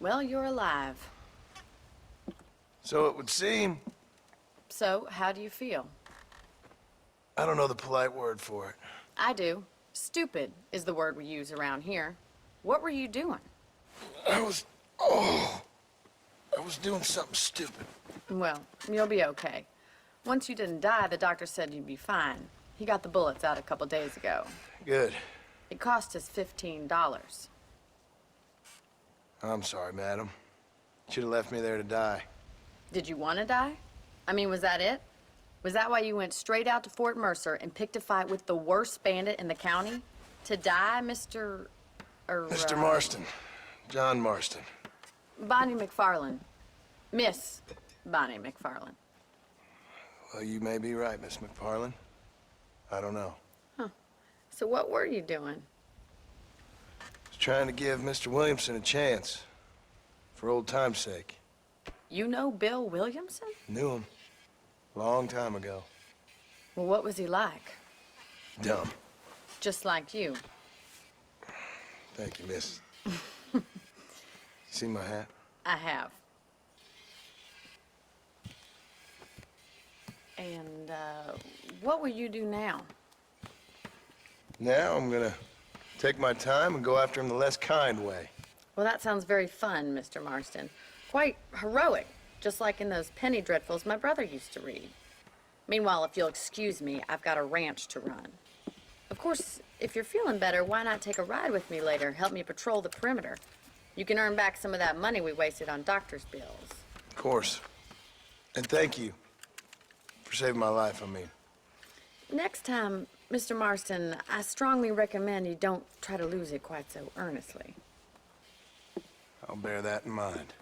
Well, you're alive. So it would seem. So, how do you feel? I don't know the polite word for it. I do. Stupid is the word we use around here. What were you doing? I was doing something stupid. Well, you'll be okay. Once you didn't die, the doctor said you'd be fine. He got the bullets out a couple days ago. Good. It cost us $15. I'm sorry, madam. Should have left me there to die. Did you want to die? I mean, was that it? Was that why you went straight out to Fort Mercer and picked a fight with the worst bandit in the county? To die, Mr. Mr. Marston. John Marston. Bonnie MacFarlane. Miss Bonnie MacFarlane. Well, you may be right, Miss MacFarlane. I don't know. Huh. So what were you doing? I was trying to give Mr. Williamson a chance. For old time's sake. You know Bill Williamson? Knew him. Long time ago. Well, what was he like? Dumb. Just like you. Thank you, miss. See my hat? I have. And, what will you do now? Now I'm gonna take my time and go after him the less kind way. Well, that sounds very fun, Mr. Marston. Quite heroic, just like in those penny dreadfuls my brother used to read. Meanwhile, if you'll excuse me, I've got a ranch to run. Of course, if you're feeling better, why not take a ride with me later? Help me patrol the perimeter. You can earn back some of that money we wasted on doctor's bills. Of course. And thank you. For saving my life, I mean. Next time, Mr. Marston, I strongly recommend you don't try to lose it quite so earnestly. I'll bear that in mind.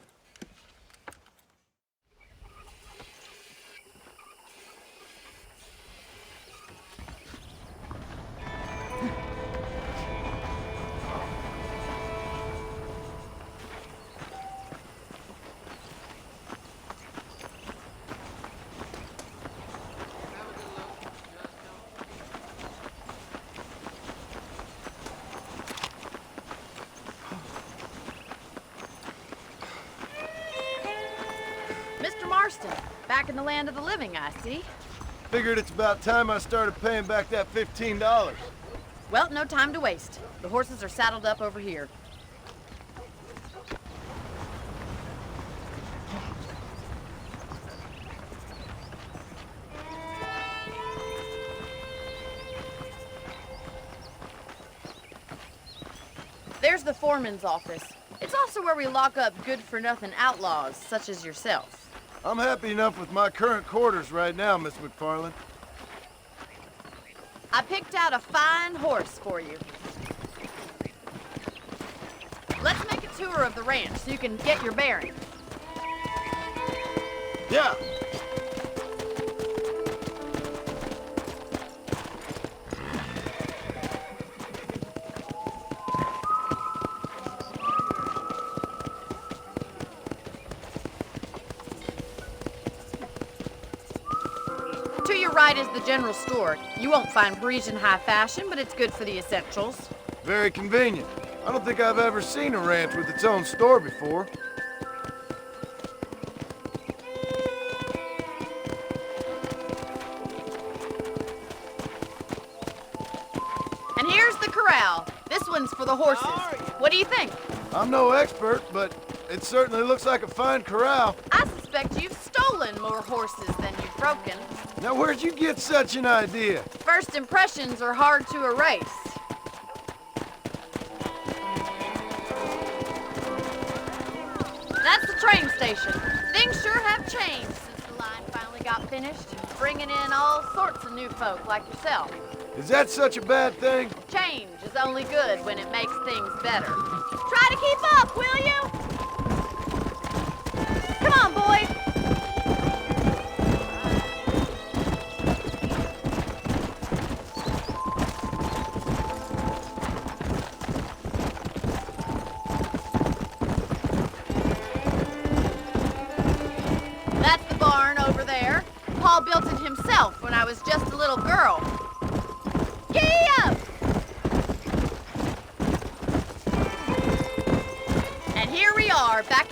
Mr. Marston, back in the land of the living, I see. Figured it's about time I started paying back that $15. Well, no time to waste. The horses are saddled up over here. There's the foreman's office. It's also where we lock up good-for-nothing outlaws, such as yourself. I'm happy enough with my current quarters right now, Miss MacFarlane. I picked out a fine horse for you. Let's make a tour of the ranch so you can get your bearings. Yeah. To your right is the general store. You won't find Parisian high fashion, but it's good for the essentials. Very convenient. I don't think I've ever seen a ranch with its own store before. And here's the corral. This one's for the horses. What do you think? I'm no expert, but it certainly looks like a fine corral. I suspect you've stolen more horses than you've broken. Now, where'd you get such an idea? First impressions are hard to erase. That's the train station. Things sure have changed since the line finally got finished, bringing in all sorts of new folk like yourself. Is that such a bad thing? Change is only good when it makes things better. Try to keep up, will you? Come on, boys. That's the barn over there. Paul built it himself when I was just a little girl. Giddy up! And here we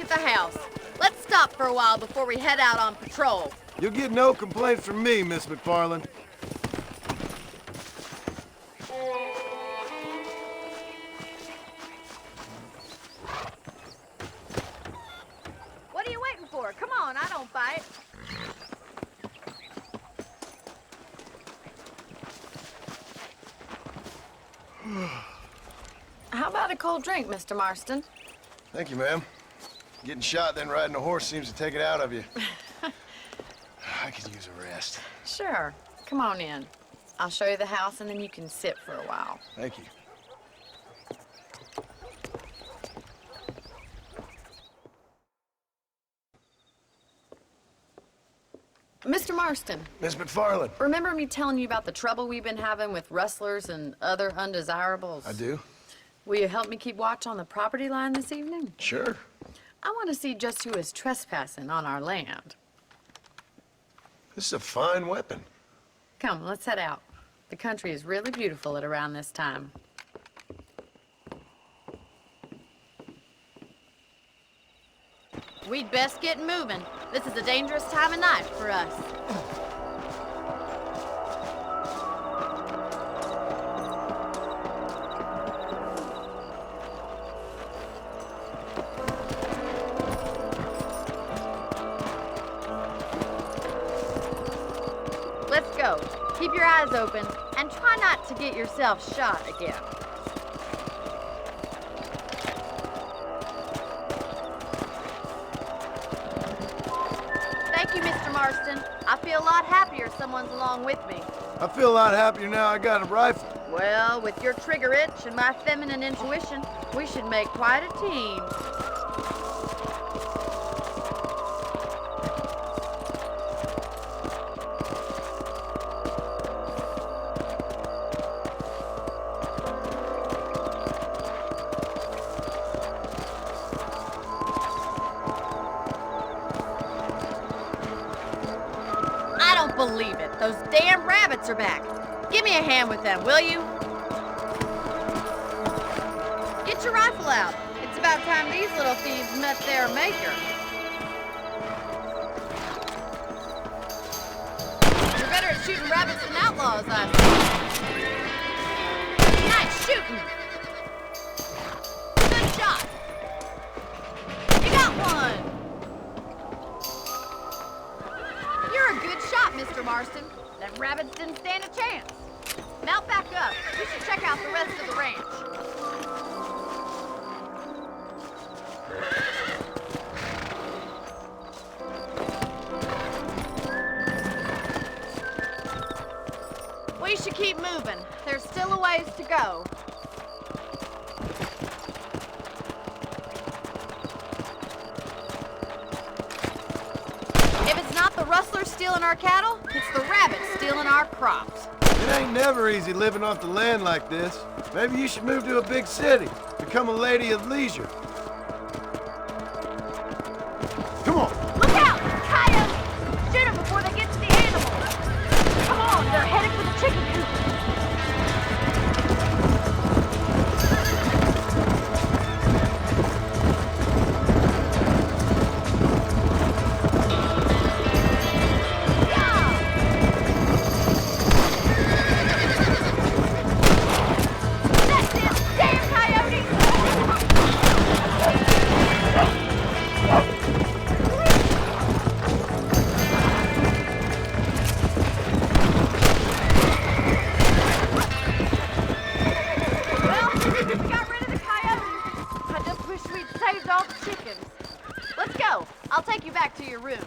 at the house. Let's stop for a while before we head out on patrol. You'll get no complaints from me, Miss MacFarlane. What are you waiting for? Come on, I don't bite. How about a cold drink, Mr. Marston? Thank you, ma'am. Getting shot, then riding a horse seems to take it out of you. I could use a rest. Sure. Come on in. I'll show you the house, and then you can sit for a while. Thank you. Mr. Marston, Miss MacFarlane. remember me telling you about the trouble we've been having with rustlers and other undesirables? I do? Will you help me keep watch on the property line this evening? Sure. I want to see just who is trespassing on our land. This is a fine weapon. Come, let's head out. The country is really beautiful at around this time. We'd best get moving. This is a dangerous time of night for us. Let's go. Keep your eyes open and try not to get yourself shot again. Thank you, Mr. Marston. I feel a lot happier someone's along with me. I feel a lot happier now I got a rifle. Well, with your trigger itch and my feminine intuition, we should make quite a team. I don't believe it. Those damn rabbits are back. Give me a hand with them, will you? Get your rifle out. It's about time these little thieves met their maker. You're better at shooting rabbits than outlaws, I see. Nice shooting. Good shot. You got one. You're a good shot, Mr. Marston. Them rabbits didn't stand a chance. Mount back up. We should check out the rest of the ranch. We should keep moving. There's still a ways to go. If it's not the rustlers stealing our cattle, it's the rabbits stealing our crops. It ain't never easy living off the land like this. Maybe you should move to a big city. Become a lady of leisure. Come on. Look out! Coyotes! Shoot them before they get to the animals. Come on, they're headed for the chicken coop. That's it! Damn coyotes! Well, we got rid of the coyotes. I just wish we'd saved all the chickens. Let's go. I'll take you back to your room.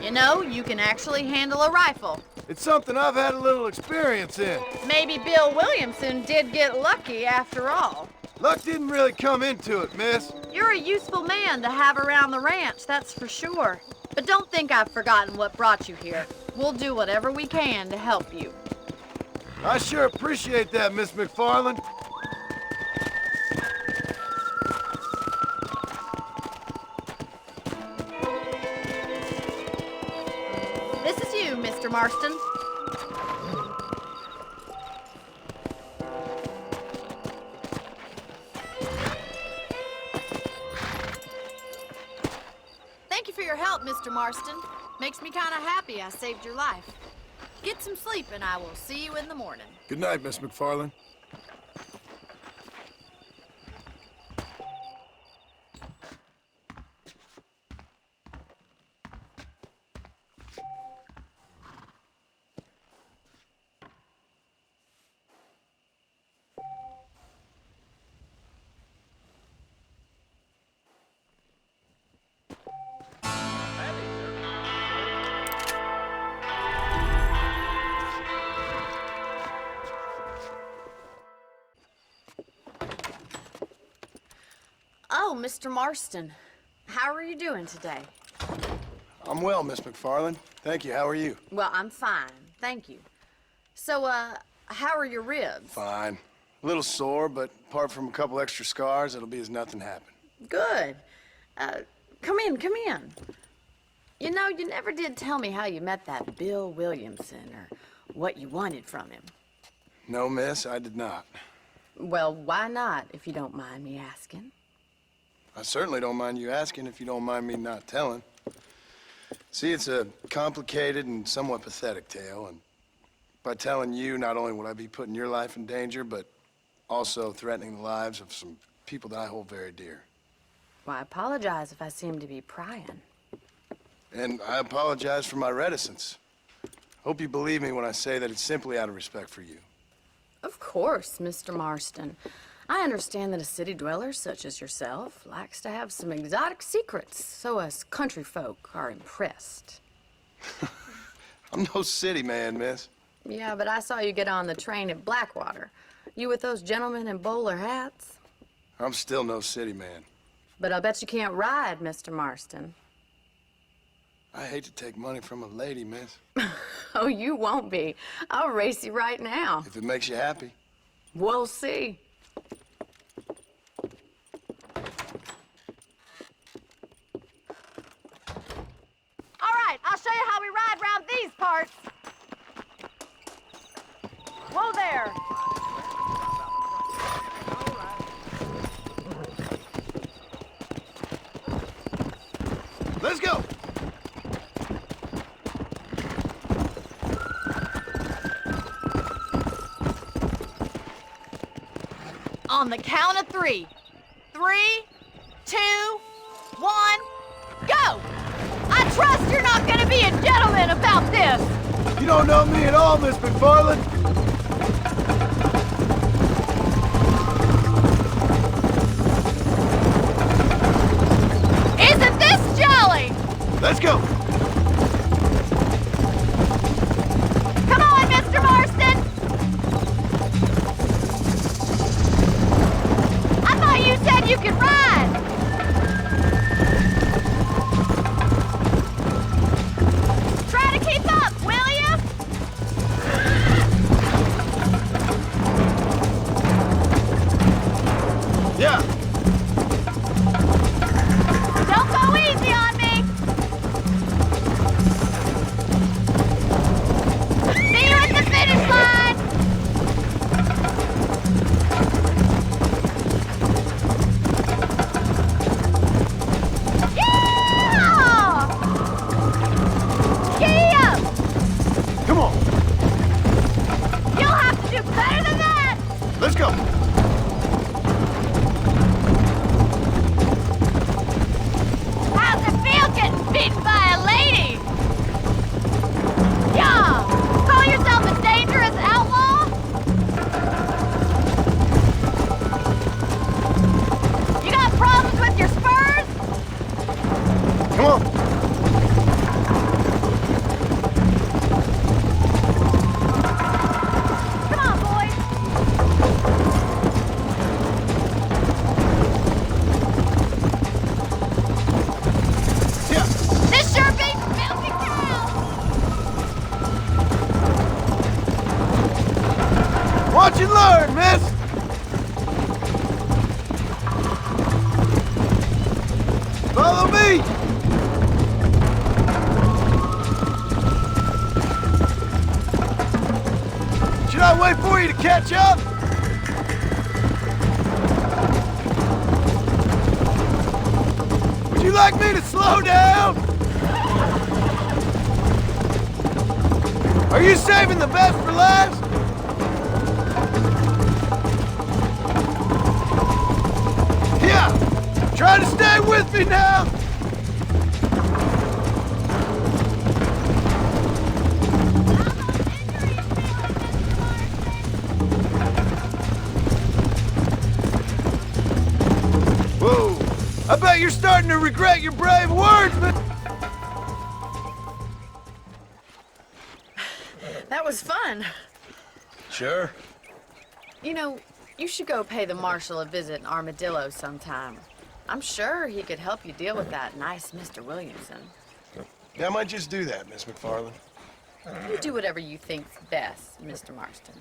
You know, you can actually handle a rifle. It's something I've had a little experience in. Maybe Bill Williamson did get lucky after all. Luck didn't really come into it, miss. You're a useful man to have around the ranch, that's for sure. But don't think I've forgotten what brought you here. We'll do whatever we can to help you. I sure appreciate that, Miss MacFarlane. This is you, Mr. Marston. you for your help, Mr. Marston. Makes me kind of happy I saved your life. Get some sleep and I will see you in the morning. Good night, Miss MacFarlane. Oh, Mr. Marston. How are you doing today? I'm well, Miss MacFarlane. Thank you. How are you? Well, I'm fine. Thank you. So, how are your ribs? Fine. A little sore, but apart from a couple extra scars, it'll be as nothing happened. Good. Come in, come in. You know, you never did tell me how you met that Bill Williamson or what you wanted from him. No, miss, I did not. Well, why not, if you don't mind me asking? I certainly don't mind you asking if you don't mind me not telling. See, it's a complicated and somewhat pathetic tale, and by telling you, not only would I be putting your life in danger, but also threatening the lives of some people that I hold very dear. Well, I apologize if I seem to be prying. And I apologize for my reticence. Hope you believe me when I say that it's simply out of respect for you. Of course, Mr. Marston. I understand that a city dweller such as yourself likes to have some exotic secrets, so us country folk are impressed. I'm no city man, miss. Yeah, but I saw you get on the train at Blackwater. You with those gentlemen in bowler hats? I'm still no city man. But I'll bet you can't ride, Mr. Marston. I hate to take money from a lady, miss. Oh, you won't be. I'll race you right now. If it makes you happy. We'll see. All right, I'll show you how we ride around these parts. Whoa there. Let's go! On the count of 3. 3, 2, 1, go! I trust you're not gonna be a gentleman about this! You don't know me at all, Miss MacFarlane. Isn't this jolly? Let's go! Come on, Mr. Marston! I thought you said you could ride! Try to keep up, will you? Yeah. Don't go easy on me! See you at the finish line! Yeah! Giddy up! Come on. You'll have to do better than that! Let's go. How's it feel getting beaten by a lady? Yeah! Call yourself a dangerous outlaw? You got problems with your spurs? Come on. Come on, boys! Yeah. This sure beats milking cows! Watch and learn, miss. Follow me. Should I wait for you to catch up? Would you like me to slow down? Are you saving the best for last? Yeah! Try to stay with me now! Whoa! I bet you're starting to regret your brave words, man! That was fun. Sure. You know, you should go pay the Marshal a visit in Armadillo sometime. I'm sure he could help you deal with that nice Mr. Williamson. Yeah, I might just do that, Miss MacFarlane. You do whatever you think's best, Mr. Marston.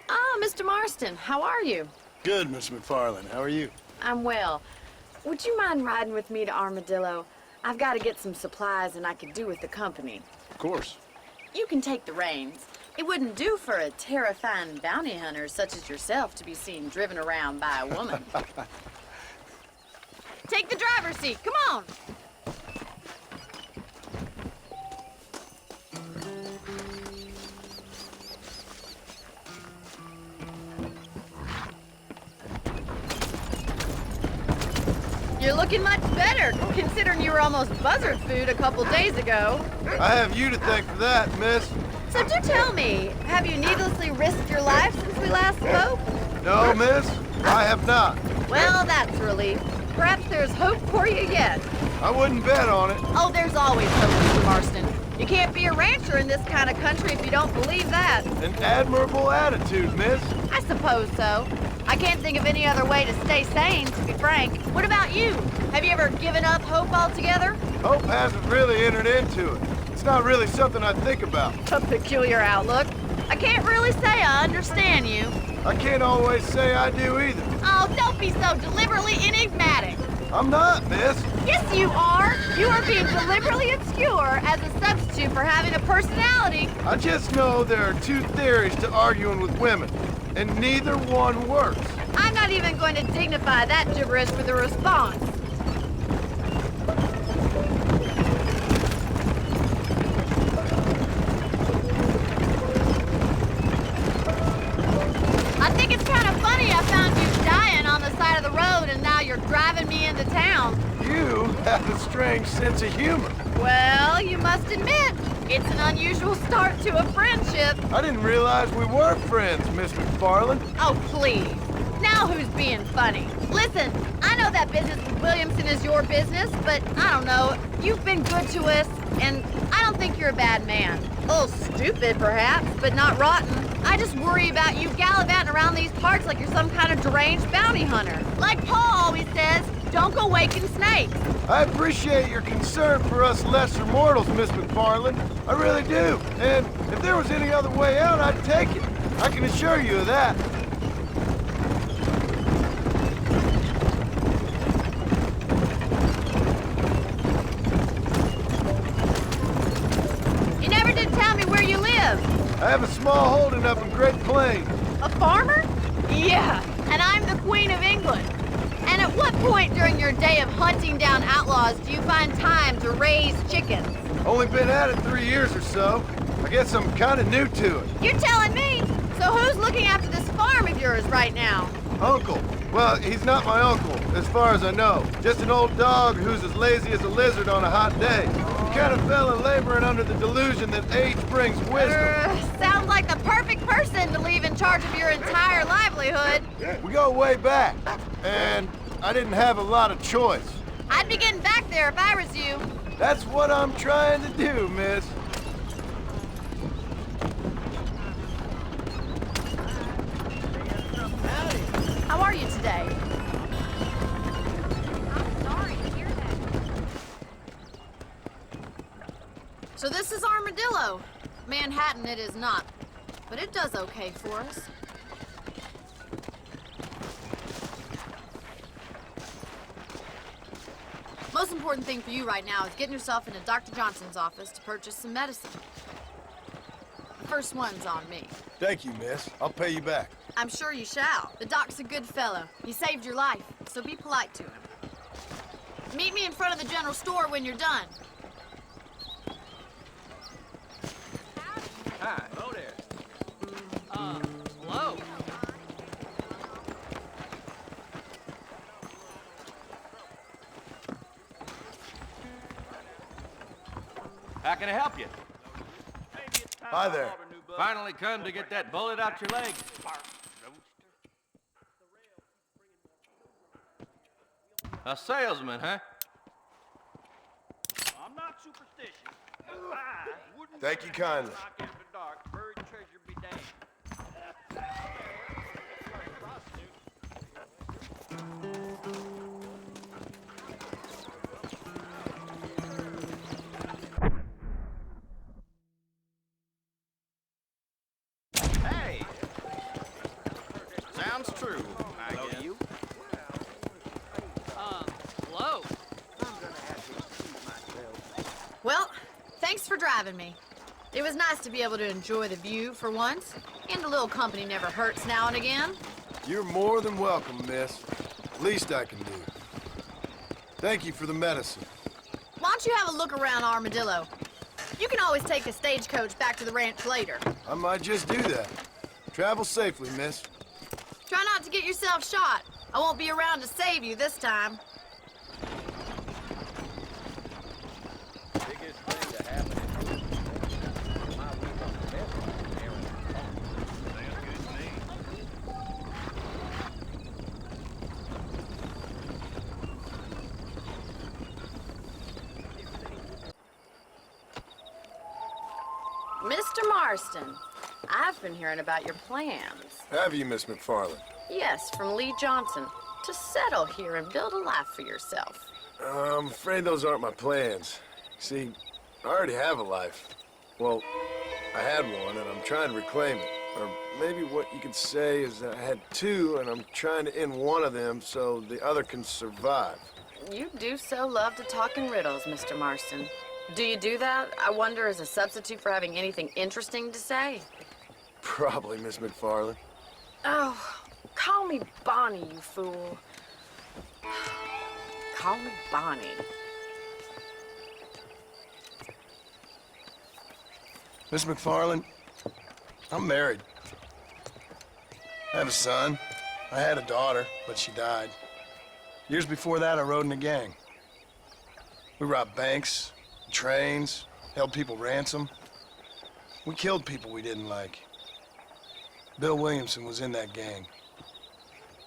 Ah, Mr. Marston, how are you? Good, Miss MacFarlane. How are you? I'm well. Would you mind riding with me to Armadillo? I've got to get some supplies and I could do with the company. Of course. You can take the reins. It wouldn't do for a terrifying bounty hunter such as yourself to be seen driven around by a woman. Take the driver's seat. Come on. You're looking much better, considering you were almost buzzard food a couple days ago. I have you to thank for that, miss. So do tell me, have you needlessly risked your life since we last spoke? No, miss, I have not. Well, that's a relief. Perhaps there's hope for you yet. I wouldn't bet on it. Oh, there's always hope, Mr. Marston. You can't be a rancher in this kind of country if you don't believe that. An admirable attitude, miss. I suppose so. I can't think of any other way to stay sane, to be frank. What about you? Have you ever given up hope altogether? Hope hasn't really entered into it. It's not really something I think about. A peculiar outlook. I can't really say I understand you. I can't always say I do either. Oh, don't be so deliberately enigmatic. I'm not, miss. Yes, you are. You are being deliberately obscure as a substitute for having a personality. I just know there are two theories to arguing with women, and neither one works. I'm not even going to dignify that gibberish with a response. I think it's kind of funny I found you dying on the side of the road and now you're driving me into town. You have a strange sense of humor. Well, you must admit, it's an unusual start to a friendship. I didn't realize we were friends, Miss MacFarlane. Oh, please. Now who's being funny? Listen, I know that business with Williamson is your business, but I don't know. You've been good to us, and I don't think you're a bad man. A little stupid, perhaps, but not rotten. I just worry about you gallivanting around these parts like you're some kind of deranged bounty hunter. Like Paul always says, don't go waking snakes. I appreciate your concern for us lesser mortals, Miss MacFarlane. I really do. And if there was any other way out, I'd take it. I can assure you of that. You never did tell me where you live. I have a small holding up in Great Plains. A farmer? Yeah, and I'm the Queen of England. And at what point during your day of hunting down outlaws do you find time to raise chickens? Only been at it 3 years or so. I guess I'm kind of new to it. You're telling me? So who's looking after this farm of yours right now? Uncle. Well, he's not my uncle, as far as I know. Just an old dog who's as lazy as a lizard on a hot day. He kind of fell in laboring under the delusion that age brings wisdom. Sounds like the perfect person to leave in charge of your entire livelihood. We go way back, and I didn't have a lot of choice. I'd be getting back there if I was you. That's what I'm trying to do, miss. How are you today? I'm sorry to hear that. So this is Armadillo. Manhattan it is not, but it does okay for us. Most important thing for you right now is getting yourself into Dr. Johnson's office to purchase some medicine. The first one's on me. Thank you, miss. I'll pay you back. I'm sure you shall. The doc's a good fellow. He saved your life. so be polite to him. Meet me in front of the general store when you're done. Hi. Hello there. Hello. How can I help you? Hi there. Finally come to get that bullet out your leg. A salesman, huh? I'm not superstitious. I wouldn't Thank you kindly. knock after dark, buried treasure be damned. Hey! Sounds true, I guess. You? Hello? Well, thanks for driving me. It was nice to be able to enjoy the view for once, and a little company never hurts now and again. You're more than welcome, miss. Least I can do. Thank you for the medicine. Why don't you have a look around Armadillo? You can always take a stagecoach back to the ranch later. I might just do that. Travel safely, miss. Try not to get yourself shot. I won't be around to save you this time. Biggest thing to happen is my week on the best one, Aaron. Sounds good to me. Mr. Marston, I've been hearing about your plans. Have you, Miss MacFarlane? Yes, from Lee Johnson, to settle here and build a life for yourself. I'm afraid those aren't my plans. See, I already have a life. Well, I had one, and I'm trying to reclaim it. Or maybe what you could say is that I had two, and I'm trying to end one of them so the other can survive. You do so love to talk in riddles, Mr. Marston. Do you do that, I wonder, as a substitute for having anything interesting to say? Probably, Miss MacFarlane. Oh, call me Bonnie, you fool. Call me Bonnie. Miss MacFarlane, I'm married. I have a son. I had a daughter, but she died. Years before that, I rode in a gang. We robbed banks, trains, held people ransom. We killed people we didn't like. Bill Williamson was in that gang.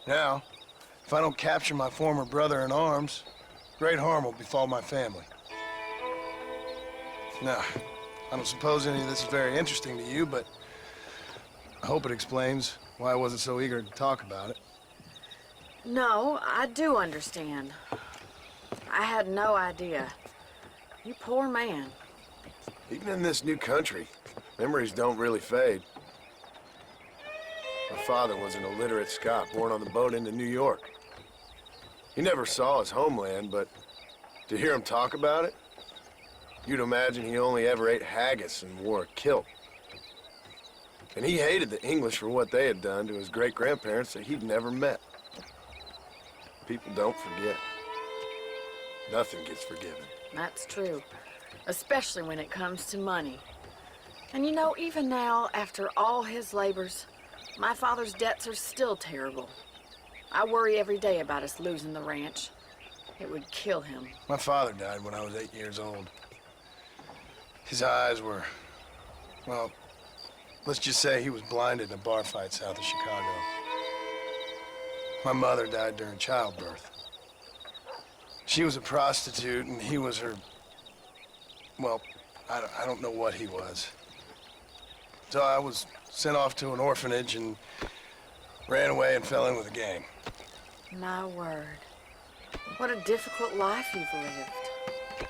Now, if I don't capture my former brother in arms, great harm will befall my family. Now, I don't suppose any of this is very interesting to you, but I hope it explains why I wasn't so eager to talk about it. No, I do understand. I had no idea. You poor man. Even in this new country, memories don't really fade. My father was an illiterate Scot born on the boat into New York. He never saw his homeland, but to hear him talk about it, you'd imagine he only ever ate haggis and wore a kilt. And he hated the English for what they had done to his great-grandparents that he'd never met. People don't forget. Nothing gets forgiven. That's true. Especially when it comes to money. And you know, even now, after all his labors, my father's debts are still terrible. I worry every day about us losing the ranch. It would kill him. My father died when I was 8 years old. His eyes were, well, let's just say he was blinded in a bar fight south of Chicago. My mother died during childbirth. She was a prostitute, and he was her, well, I don't know what he was. So I was sent off to an orphanage and ran away and fell in with a gang. My word. What a difficult life you've lived.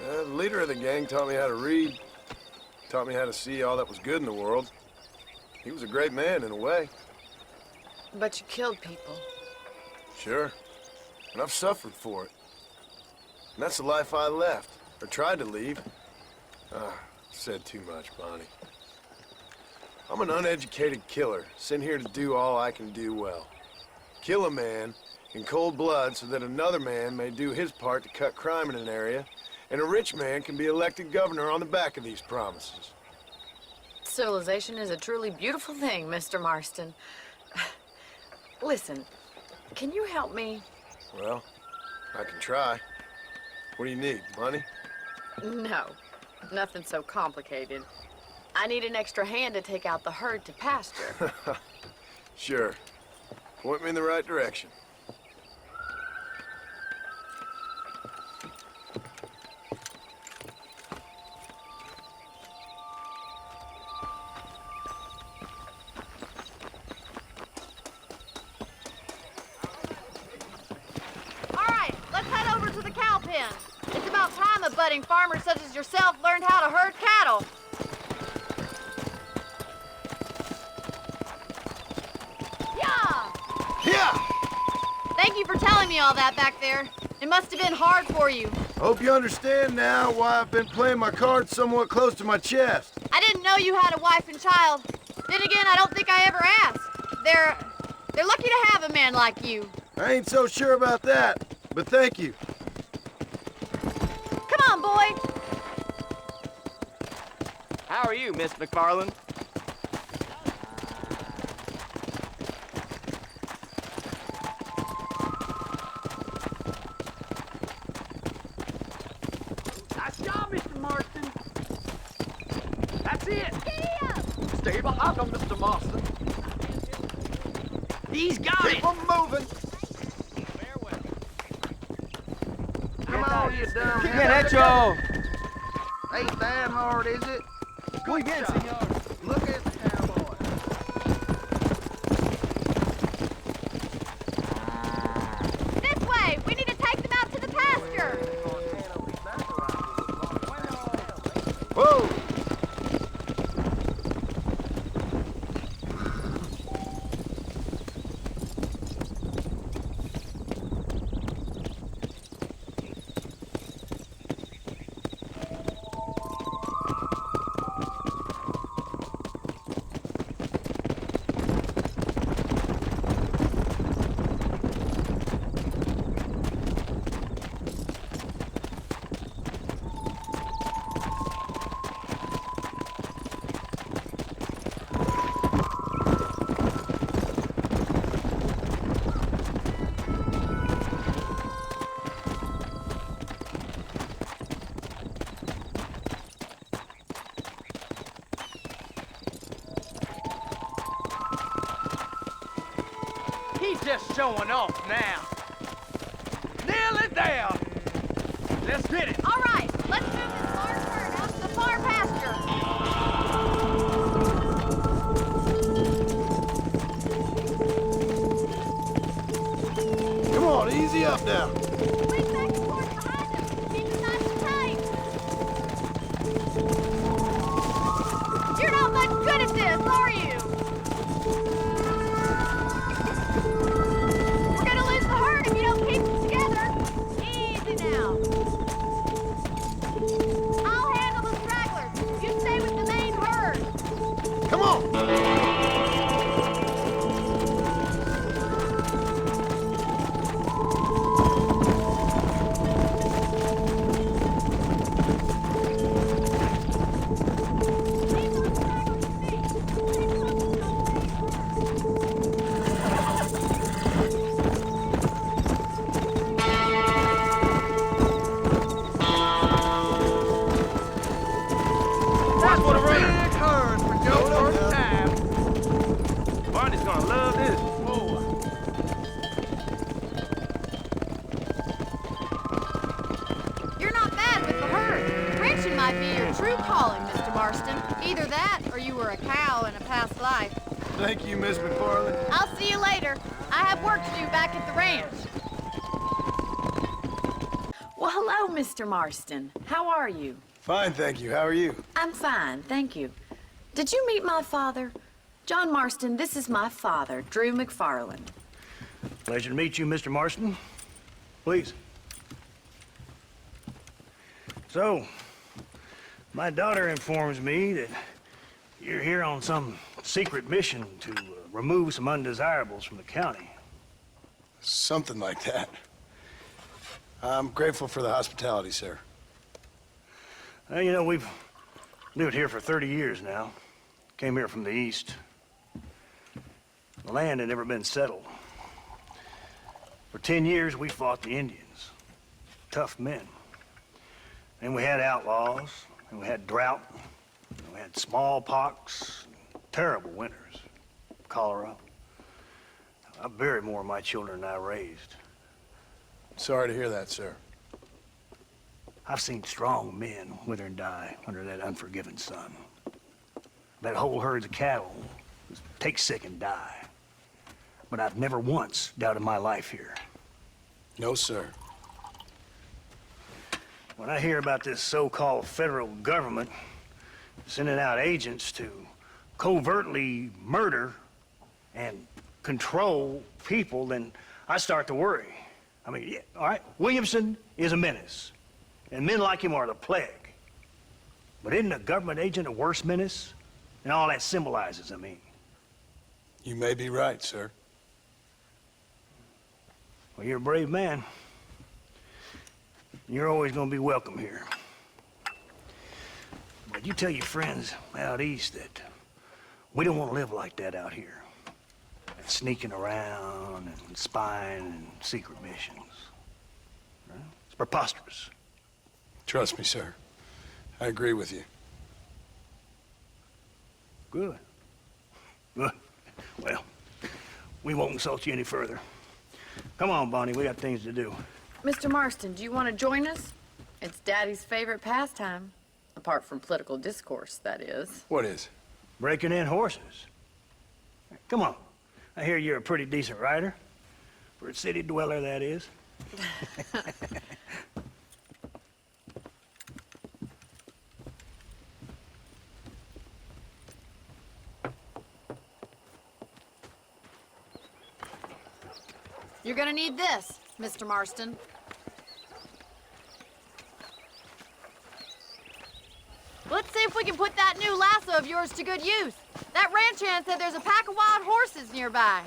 The leader of the gang taught me how to read, taught me how to see all that was good in the world. He was a great man in a way. But you killed people. Sure. And I've suffered for it. And that's the life I left, or tried to leave. Said too much, Bonnie. I'm an uneducated killer, sent here to do all I can do well. Kill a man, in cold blood so that another man may do his part to cut crime in an area, and a rich man can be elected governor on the back of these promises. Civilization is a truly beautiful thing, Mr. Marston. Listen, can you help me? Well, I can try. What do you need, money? No, nothing so complicated. I need an extra hand to take out the herd to pasture. Sure. Point me in the right direction. It's about time a budding farmer such as yourself learned how to herd cattle. Yeah! Yeah! Thank you for telling me all that back there. It must have been hard for you. Hope you understand now why I've been playing my cards somewhat close to my chest. I didn't know you had a wife and child. Then again, I don't think I ever asked. They're lucky to have a man like you. I ain't so sure about that, but thank you. Come on, boy. How are you, Miss MacFarlane? Nice job, Mr. Marston. That's it. Stay behind him, Mr. Marston. He's got it. Keep him moving. Come on, you dumb. Keep it at you. Ain't that hard, is it? Muy bien, señor. Look at the cowboy. This way. We need to take them out to the pasture. Whoa! He's just showing off now. Nearly there. Let's get it. All right. Let's move this large herd out to the far pasture. Come on, easy up now. Lean back and forth behind them. Keep it nice and tight. You're not much good at this, are you? We're gonna lose the herd if you don't keep it together. Easy now. I'll handle the stragglers. You stay with the main herd. Come on! That's what a big herd for your first time. Barney's gonna love this. Whoa. You're not bad with the herd. Ranching might be your true calling, Mr. Marston. Either that, or you were a cow in a past life. Thank you, Miss MacFarlane. I'll see you later. I have work to do back at the ranch. Well, hello, Mr. Marston. How are you? Fine, thank you. How are you? I'm fine, thank you. Did you meet my father? John Marston, this is my father, Drew MacFarlane. Pleasure to meet you, Mr. Marston. Please. So, my daughter informs me that you're here on some secret mission to remove some undesirables from the county. Something like that. I'm grateful for the hospitality, sir. Well, you know, we've lived here for 30 years now. Came here from the east. The land had never been settled. For 10 years, we fought the Indians. Tough men. And we had outlaws, and we had drought, and we had smallpox, terrible winters, cholera. I buried more of my children than I raised. Sorry to hear that, sir. I've seen strong men wither and die under that unforgiving sun. That whole herds of cattle take sick and die. But I've never once doubted my life here. No, sir. When I hear about this so-called federal government sending out agents to covertly murder and control people, then I start to worry. I mean, yeah, all right, Williamson is a menace, and men like him are the plague. But isn't a government agent a worse menace? And all that symbolizes, I mean. You may be right, sir. Well, you're a brave man. You're always gonna be welcome here. But you tell your friends out east that we don't want to live like that out here. Sneaking around and spying and secret missions. Right? It's preposterous. Trust me, sir. I agree with you. Good. Good. Well, we won't insult you any further. Come on, Bonnie, we got things to do. Mr. Marston, do you want to join us? It's Daddy's favorite pastime. Apart from political discourse, that is. What is? Breaking in horses. Come on. I hear you're a pretty decent rider. For a city dweller, that is. You're gonna need this, Mr. Marston. Let's see if we can put that new lasso of yours to good use. That ranch hand said there's a pack of wild horses nearby.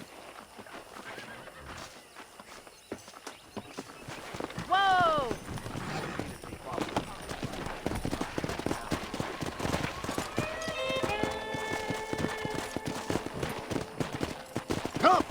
Whoa! Come!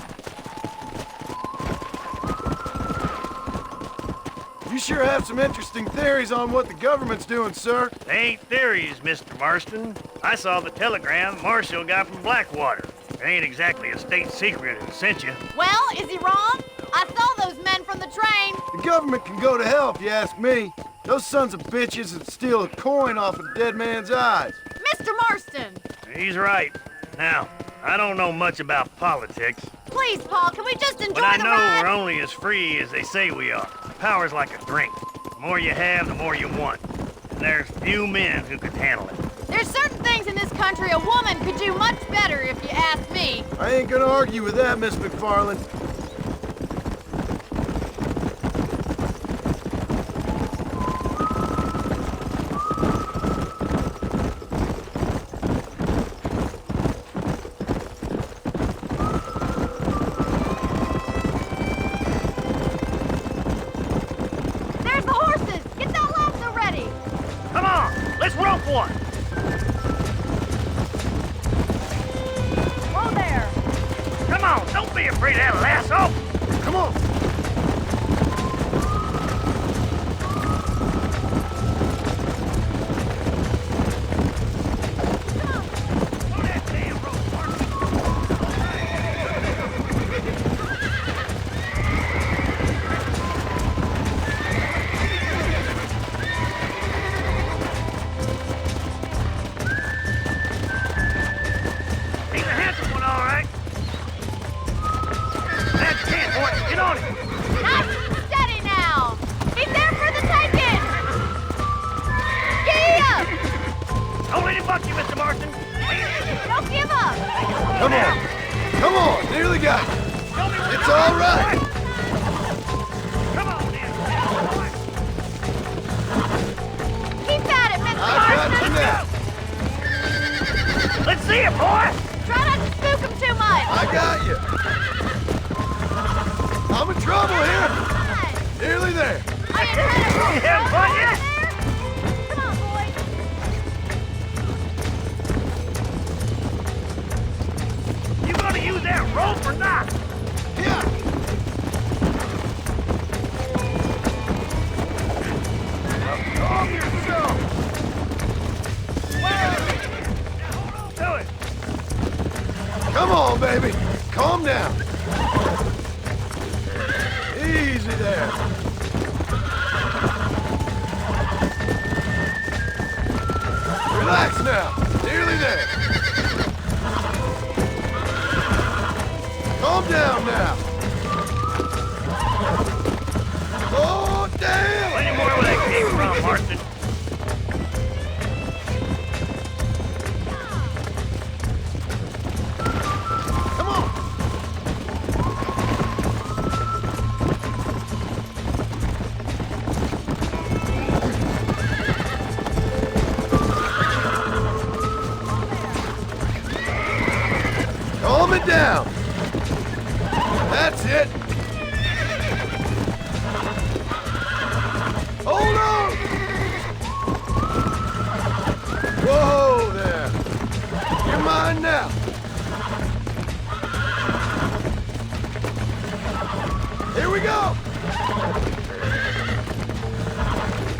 You sure have some interesting theories on what the government's doing, sir. They ain't theories, Mr. Marston. I saw the telegram Marshall got from Blackwater. It ain't exactly a state secret it sent you. Well, is he wrong? I saw those men from the train. The government can go to hell if you ask me. Those sons of bitches would steal a coin off a dead man's eyes. Mr. Marston! He's right. Now, I don't know much about politics, Please, Paul, can we just enjoy but I the know ride? we're only as free as they say we are. Power's like a drink. The more you have, the more you want. And there's few men who could handle it. There's certain things in this country a woman could do much better, if you ask me. I ain't gonna argue with that, Miss MacFarlane. There's the horses! Get that lasso ready! Come on, let's rope one. Whoa there! Come on, don't be afraid of that lasso. Come on! Pull that damn rope, Martin. He's a handsome one, all right. That's it, boy. Get on it. Nice and steady now! He's there for the taking! Giddy up! Don't let him buck you, Mr. Marston. Don't give up! Come on! Come on! Nearly got it! Show me where It's to go, all right. boy. Come on, then. Keep at it, Mr. I got Marston! you now! Let's see it, boy. Try not to spook him too much! I got you! I'm gonna on, Marston. Come on! Calm it down. That's it. Hold on. Whoa there. You're mine now. Here we go.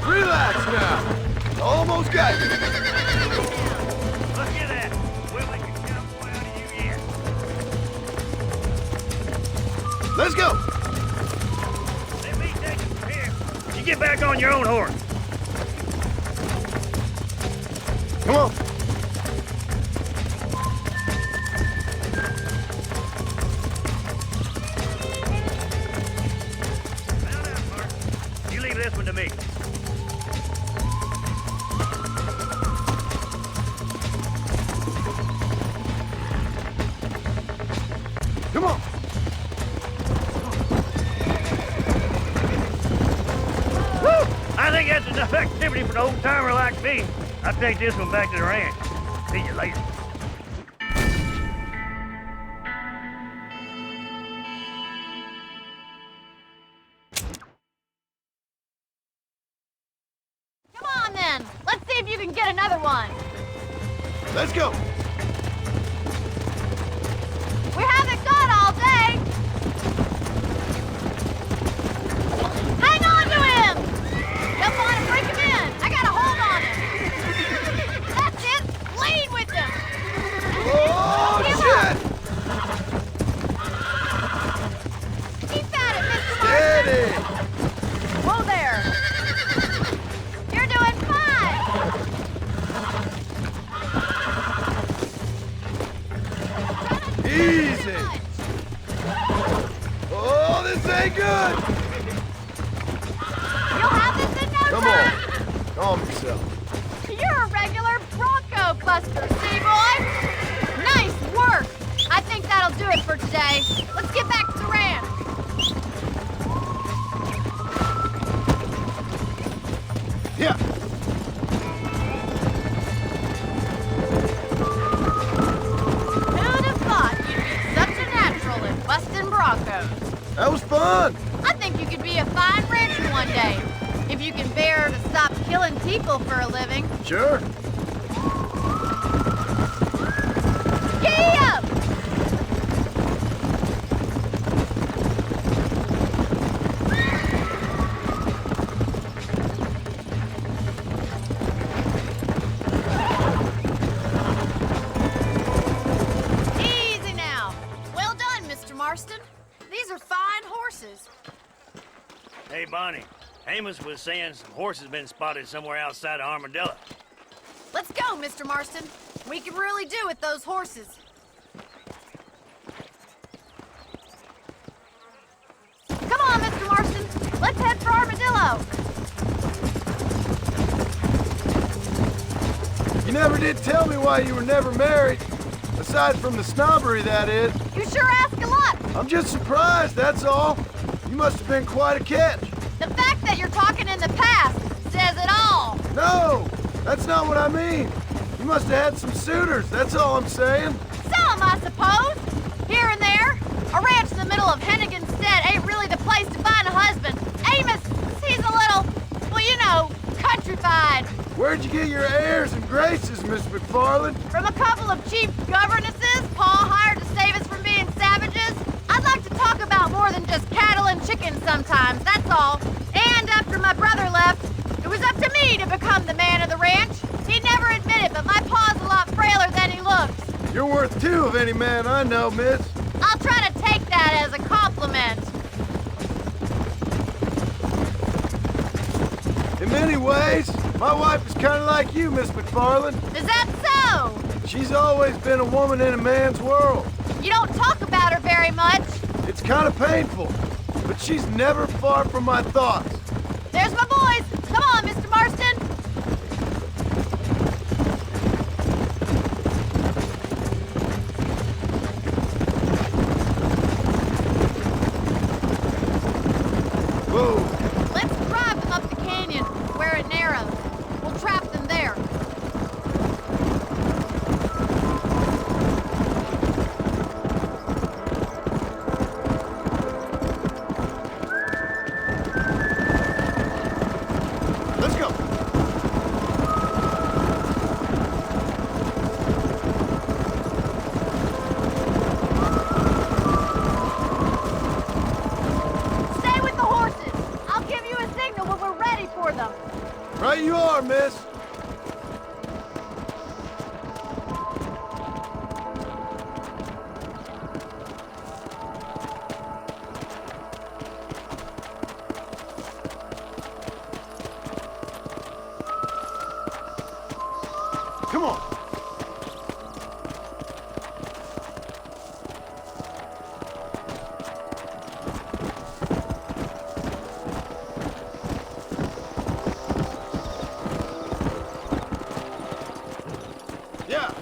Relax now. Almost got you. Look at that. We'll make a cowboy out of you yet. Let's go. Let me take it from here. You get back on your own horse. Come on. Mount out, Mark. You leave this one to me. Come on. Woo! I think that's enough activity for an old-timer like me. I'll take this one back to the ranch. See you later. Come on then. Let's see if you can get another one. Let's go. We haven't got all day. Hang on to him. Don't want to break him in. I got a hold on him. That's it. Lead with him. Oh, Give shit! up. Keep at it, Mr. Marston. Steady! Whoa there. You're doing fine. Easy! Oh, this ain't good! You'll have this in no Come time. on, calm yourself. You're a regular Bronco buster, C-boy. Nice work. I think that'll do it for today. Let's get back to the ranch. Yeah, Who'd have thought you'd be such a natural at busting Broncos? that was fun! I think you could be a fine rancher one day, if you can bear to stop killing people for a living. Sure. Giddy up! Easy now. Well done, Mr. Marston. These are fine horses. Hey, Bonnie. Amos was saying some horses been spotted somewhere outside of Armadillo. Let's go, Mr. Marston. We can really do with those horses. Come on, Mr. Marston. Let's head for Armadillo. You never did tell me why you were never married. Aside from the snobbery, that is. You sure ask a lot. I'm just surprised, that's all. You must have been quite a catch. The fact that you're talking in the past says it all. No, that's not what I mean. You must have had some suitors, that's all I'm saying. Some, I suppose. Here and there. A ranch in the middle of Hennigan's Stead ain't really the place to find a husband. Amos, he's a little, well, you know, countrified. Where'd you get your airs and graces, Miss MacFarlane? From a couple of cheap governesses Pa hired to save us from being savages. I'd like to talk about more than just cattle and chickens sometimes, that's all. And after my brother left, it was up to me to become the man of the ranch. He'd never admit it, but my pa's a lot frailer than he looks. You're worth two of any man I know, miss. I'll try to take that as a compliment. In many ways, my wife is kind of like you, Miss MacFarlane. Is that so? She's always been a woman in a man's world. You don't talk about her very much. It's kind of painful, but she's never far from my thoughts. There's my boys. Come on, Mr. Marston. of them. Right you are, miss. Come on. Yeah.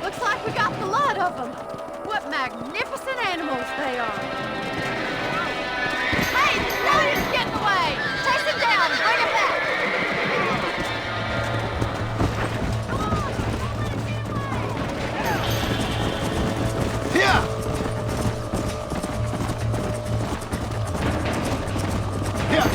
Looks like we got the lot of them. What magnificent animals they are. Hey, the stallions getting away! Chase him down and bring him back! Yeah. Yeah.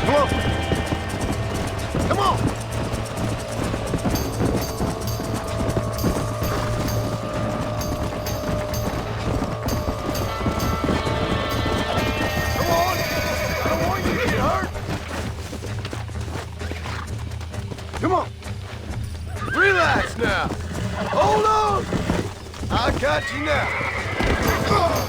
Come on. Come on. Come on. I don't want you to get hurt. Come on. Relax now. Hold on. I got you now. Come.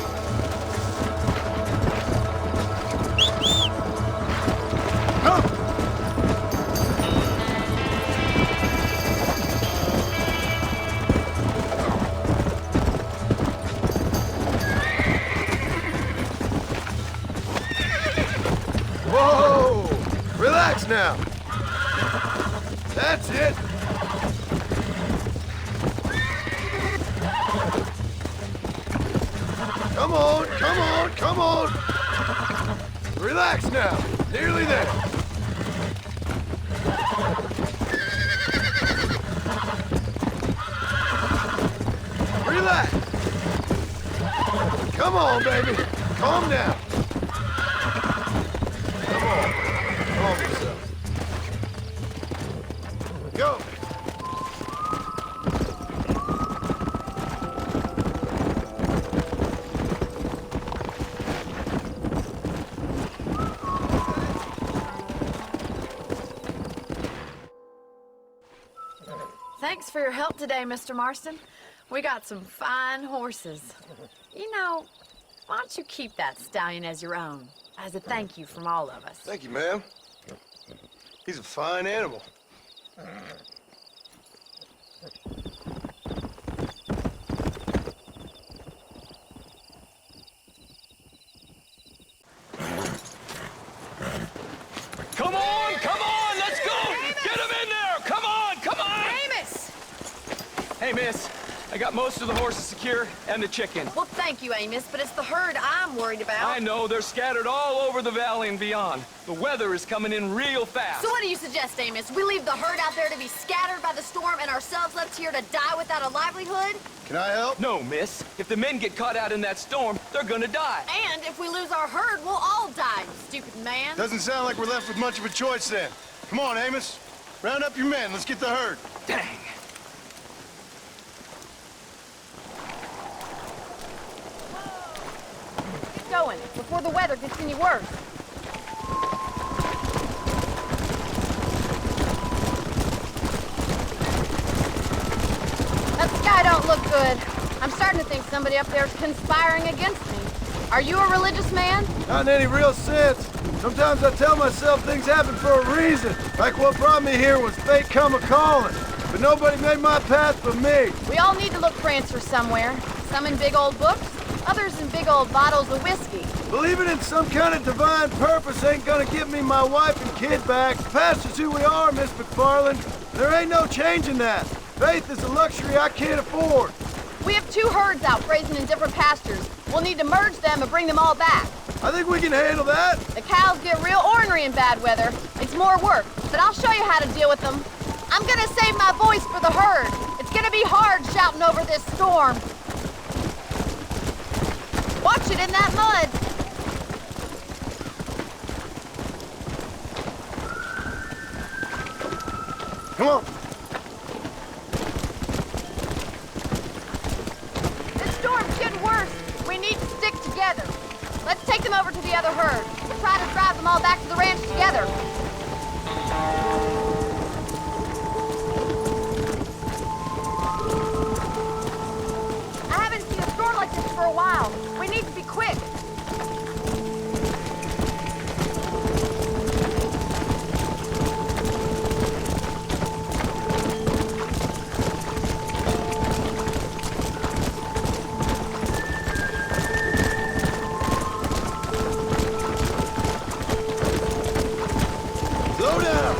Whoa! Relax now. That's it. Come on, come on, come on. Relax now. Nearly there. Relax. Come on, baby. Calm down. Come on. Calm yourself. Go. Thanks for your help today, Mr. Marston. We got some fine horses. You know, why don't you keep that stallion as your own, as a thank you from all of us? Thank you, ma'am. He's a fine animal. Come on, let's go! Get him in there! Come on! Amos! Hey, miss, I got most of the horses secure and the chicken. Well, thank you, Amos, but it's the herd I'm worried about. I know, they're scattered all over the valley and beyond. The weather is coming in real fast. So what do you suggest, Amos? We leave the herd out there to be scattered by the storm and ourselves left here to die without a livelihood? Can I help? No, miss. If the men get caught out in that storm, they're gonna die. And if we lose our herd, we'll all die, you stupid man. Doesn't sound like we're left with much of a choice then. Come on, Amos. Round up your men. Let's get the herd. Dang. going before the weather gets any worse. That sky don't look good. I'm starting to think somebody up there is conspiring against me. Are you a religious man? Not in any real sense. Sometimes I tell myself things happen for a reason. Like what brought me here was fate come a-calling. But nobody made my path but me. We all need to look for answers somewhere. Some in big old books, others in big old bottles of whiskey. Believing in some kind of divine purpose ain't gonna give me my wife and kid back. The past is who we are, Miss MacFarlane. There ain't no changing that. Faith is a luxury I can't afford. We have 2 herds out grazing in different pastures. We'll need to merge them and bring them all back. I think we can handle that. The cows get real ornery in bad weather. It's more work, but I'll show you how to deal with them. I'm gonna save my voice for the herd. It's gonna be hard shouting over this storm. Watch it in that mud. Come on. This storm's getting worse. We need to stick together. Let's take them over to the other herd. We'll try to drive them all back to the ranch together. I haven't seen a storm like this for a while. We need to be quick. Slow down.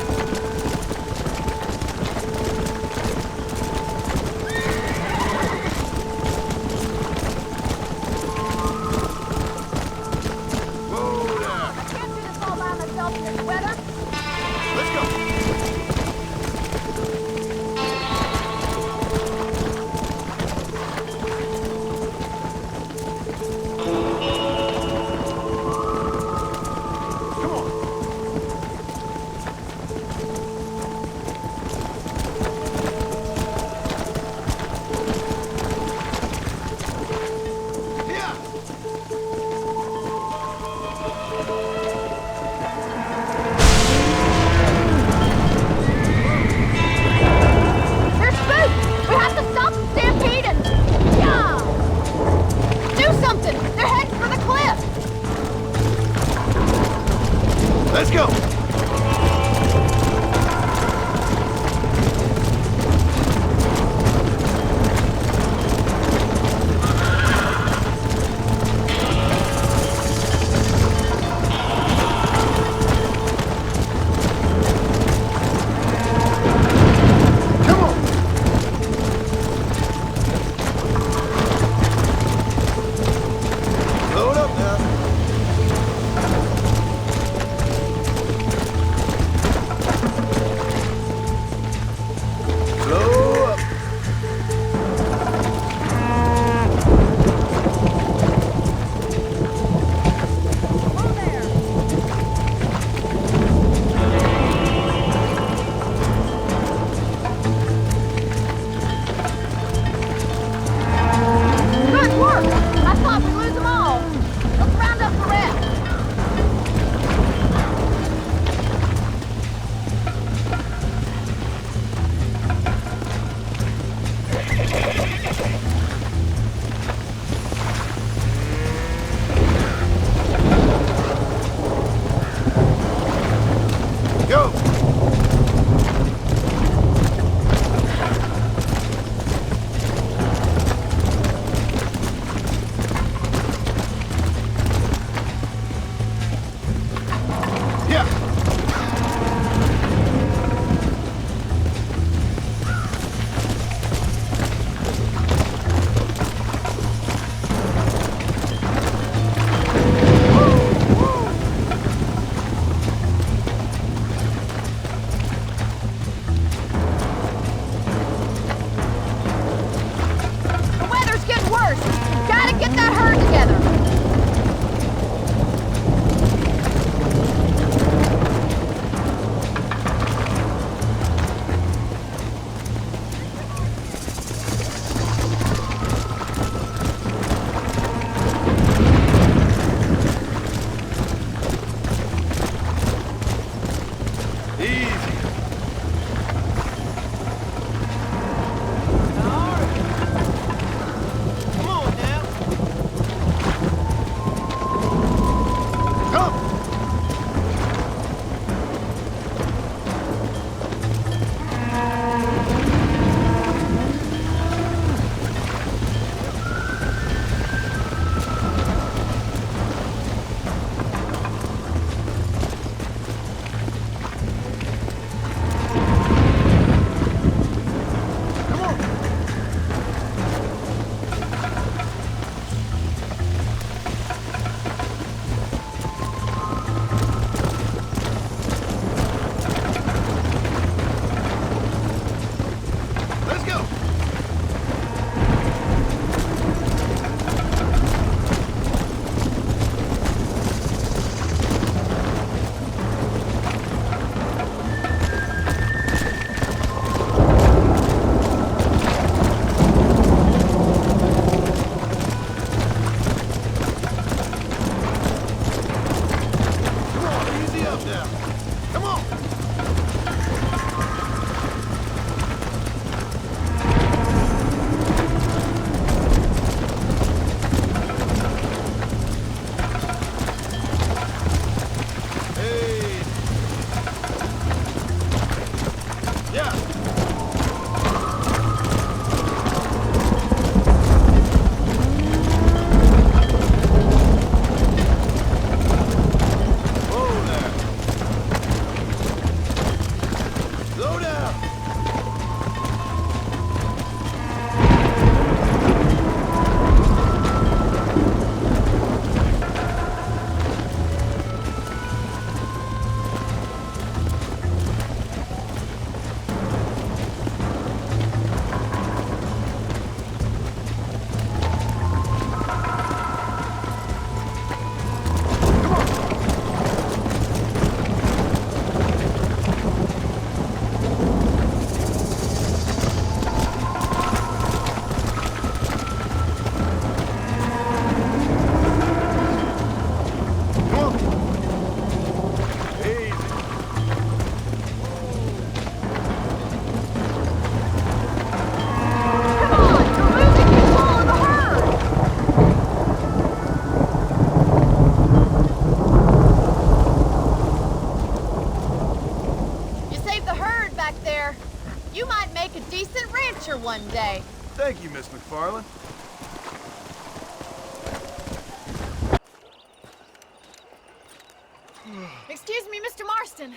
Marston,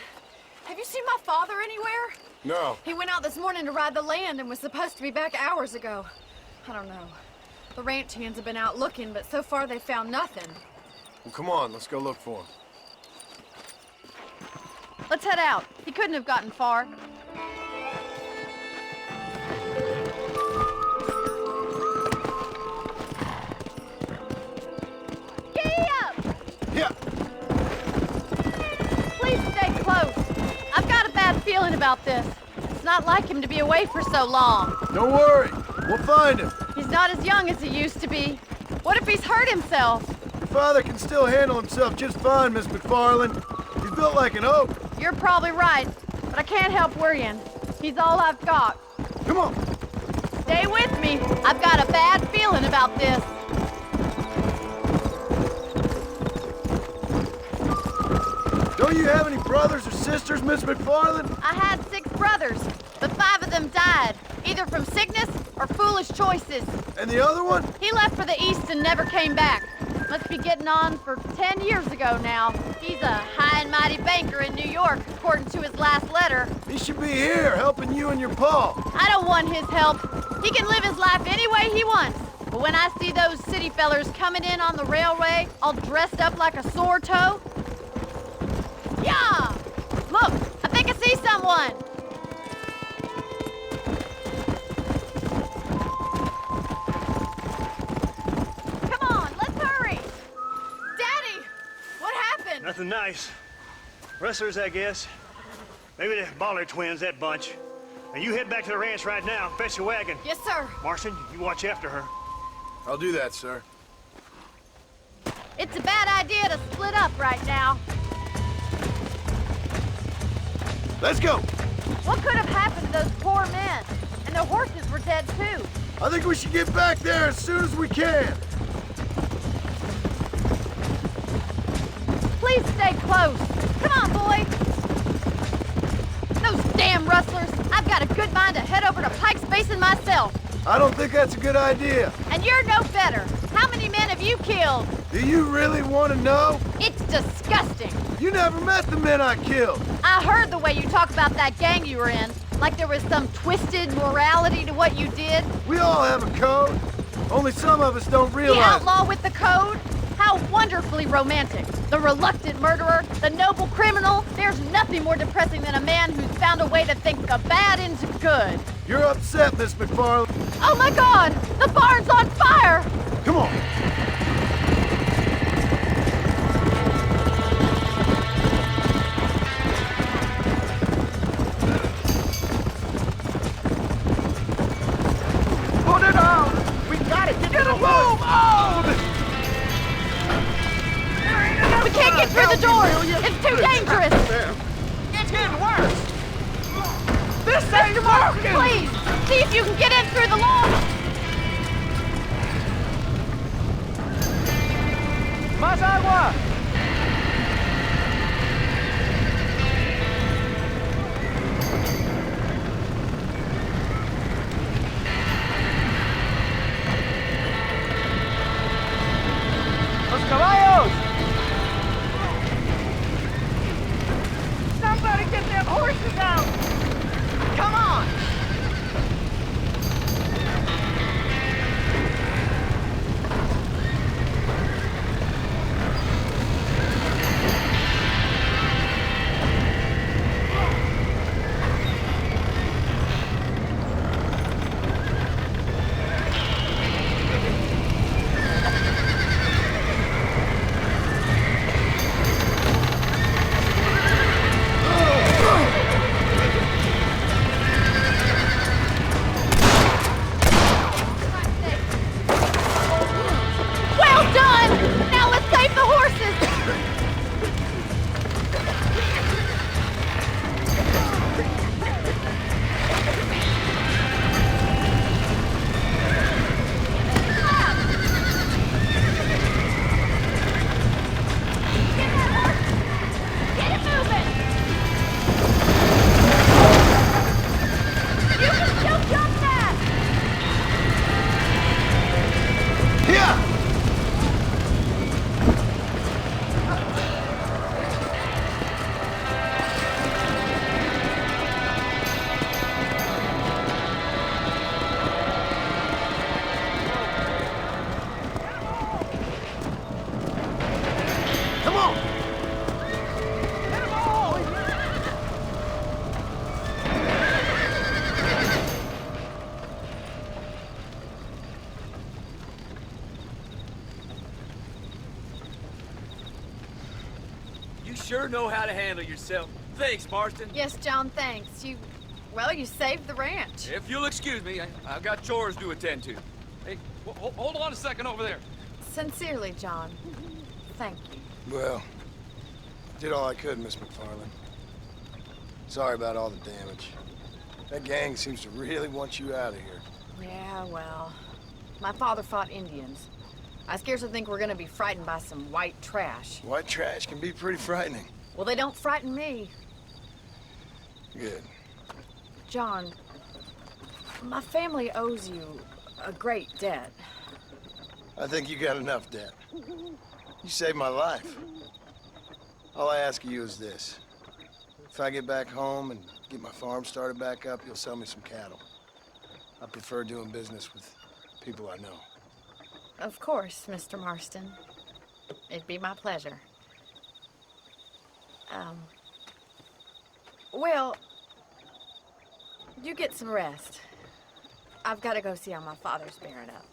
have you seen my father anywhere? No. He went out this morning to ride the land and was supposed to be back hours ago. I don't know. The ranch hands have been out looking, but so far they've found nothing. Well, come on, let's go look for him. Let's head out. He couldn't have gotten far. Giddy up! Yeah. Please stay close. I've got a bad feeling about this. It's not like him to be away for so long. Don't worry, we'll find him. He's not as young as he used to be. What if he's hurt himself? Your father can still handle himself just fine, Miss MacFarlane. He's built like an oak. You're probably right, but I can't help worrying. He's all I've got. Come on. Stay with me. I've got a bad feeling about this. Don't you have any brothers or sisters, Miss MacFarlane? I had 6 brothers, but 5 of them died, either from sickness or foolish choices. And the other one? He left for the east and never came back. Must be getting on for 10 years ago now. He's a high and mighty banker in New York, according to his last letter. He should be here, helping you and your pa. I don't want his help. He can live his life any way he wants. But when I see those city fellers coming in on the railway, all dressed up like a sore toe... Yeah! Look, I think I see someone. Come on, let's hurry. Daddy! What happened? Nothing nice. Rustlers, I guess. Maybe the Baller twins, that bunch. Now you head back to the ranch right now. Fetch the wagon. Yes, sir. Marston, you watch after her. I'll do that, sir. It's a bad idea to split up right now. Let's go. What could have happened to those poor men? And their horses were dead too. I think we should get back there as soon as we can. Please stay close. Come on, boy. Those damn rustlers. I've got a good mind to head over to Pike's Basin myself. I don't think that's a good idea. And you're no better. How many men have you killed? Do you really want to know? It's disgusting. You never met the men I killed. I heard the way you talk about that gang you were in. Like there was some twisted morality to what you did. We all have a code. Only some of us don't The realize. outlaw with the code? How wonderfully romantic. The reluctant murderer, the noble criminal. There's nothing more depressing than a man who's found a way to think the bad into good. You're upset, Miss MacFarlane. Oh my God! The barn's on fire! Come on. Put it on! We gotta get a move on! We can't get through the doors! It's too dangerous! It's getting worse! This ain't working! Please, see if you can get in through the lawn! Más agua! ¡Los caballos! Somebody get them horses out! Come on! sure know how to handle yourself. Thanks, Marston. Yes, John, thanks. Well, you saved the ranch. If you'll excuse me, I've got chores to attend to. Hey, hold on a second over there. Sincerely, John. Thank you. Well, did all I could, Miss MacFarlane. Sorry about all the damage. That gang seems to really want you out of here. Yeah, well, my father fought Indians. I scarcely think we're gonna be frightened by some white trash. White trash can be pretty frightening. Well, they don't frighten me. Good. John, my family owes you a great debt. I think you got enough debt. You saved my life. All I ask of you is this. If I get back home and get my farm started back up, you'll sell me some cattle. I prefer doing business with people I know. Of course, Mr. Marston. It'd be my pleasure. Well, you get some rest. I've got to go see how my father's bearing up.